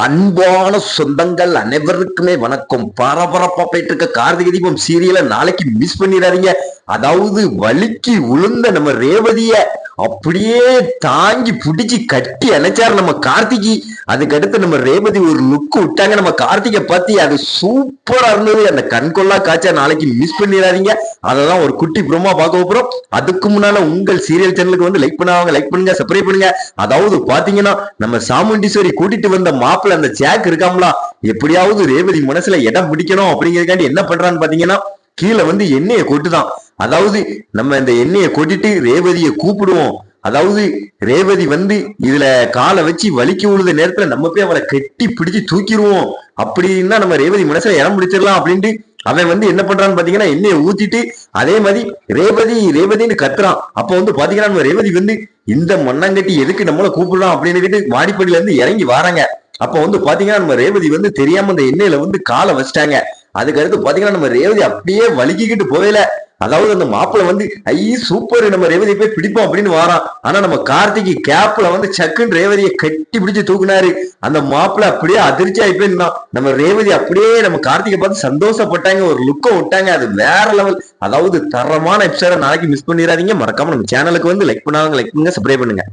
அன்பான சொந்தங்கள் அனைவருக்குமே வணக்கம். பரபரப்பா போயிட்டு இருக்க கார்த்திகை தீபம் சீரியலை நாளைக்கு மிஸ் பண்ணிடாதீங்க. அதாவது வலிக்கு உளுந்த நம்ம ரேவதிய அப்படியே தாங்கி பிடிச்சி கட்டி அணைச்சாரு நம்ம கார்த்திகி. அதுக்கடுத்து நம்ம ரேவதி ஒரு லுக்கு விட்டாங்க நம்ம கார்த்திகை பத்தி. அது சூப்பரா இருந்தது. அந்த கண்கொள்ளா காட்சா நாளைக்கு மிஸ் பண்ணிடாதீங்க. அததான் ஒரு குட்டி ப்ரோமா பார்க்க போறோம். அதுக்கு முன்னால உங்கள் சீரியல் சேனலுக்கு வந்து லைக் பண்ணுங்க, சப்ஸ்கிரைப் பண்ணுங்க. அதாவது பாத்தீங்கன்னா நம்ம சாமுண்டீஸ்வரி கூட்டிட்டு வந்த மாப்பிள்ள அந்த ஜாக் இருக்காங்களா, எப்படியாவது ரேவதி மனசுல இடம் பிடிக்கணும் அப்படிங்கிறதுக்காண்டி என்ன பண்றான்னு பாத்தீங்கன்னா கீழே வந்து எண்ணெயை கொட்டுதான். அதாவது நம்ம இந்த எண்ணெயை கொட்டிட்டு ரேவதியை கூப்பிடுவோம். அதாவது ரேவதி வந்து இதுல காலை வச்சு வலிக்கு விழுத நேரத்துல நம்ம போய் அவளை கட்டி பிடிச்சு தூக்கிடுவோம். அப்படின்னா நம்ம ரேவதி மனசுல இடம் பிடிச்சிடலாம் அப்படின்ட்டு அவன் வந்து என்ன பண்றான்னு பாத்தீங்கன்னா எண்ணெயை ஊத்திட்டு அதே மாதிரி ரேவதி ரேவதின்னு கத்துறான். அப்ப வந்து பாத்தீங்கன்னா நம்ம ரேவதி வந்து இந்த மண்ணாங்கட்டி எதுக்கு நம்மள கூப்பிடுறான் அப்படின்னு மாடிப்படியில இருந்து இறங்கி வராங்க. அப்ப வந்து பாத்தீங்கன்னா நம்ம ரேவதி வந்து தெரியாம அந்த எண்ணெயில வந்து காலை வச்சிட்டாங்க. அதுக்கடுத்து பாத்தீங்கன்னா நம்ம ரேவதி அப்படியே வலிக்கிட்டு போகல. அதாவது அந்த மாப்பிள்ள வந்து சூப்பர் நம்ம ரேவதியை போய் பிடிப்போம் அப்படின்னு வாரான். ஆனா நம்ம கார்த்திகை கேப்ல வந்து சக்குன்னு ரேவதியை கட்டி பிடிச்சு தூக்குனாரு. அந்த மாப்பிள்ள அப்படியே அதிர்ச்சி ஆயிப்பேன். நம்ம ரேவதி அப்படியே நம்ம கார்த்திகை பார்த்து சந்தோஷப்பட்டாங்க, ஒரு லுக்கம் விட்டாங்க. அது வேற லெவல். அதாவது தரமான எபிசோட நாளைக்கு மிஸ் பண்ணிடாதீங்க. மறக்காம நம்ம சேனலுக்கு வந்து லைக் பண்ணுங்க, சப்ஸ்கிரைப் பண்ணுங்க.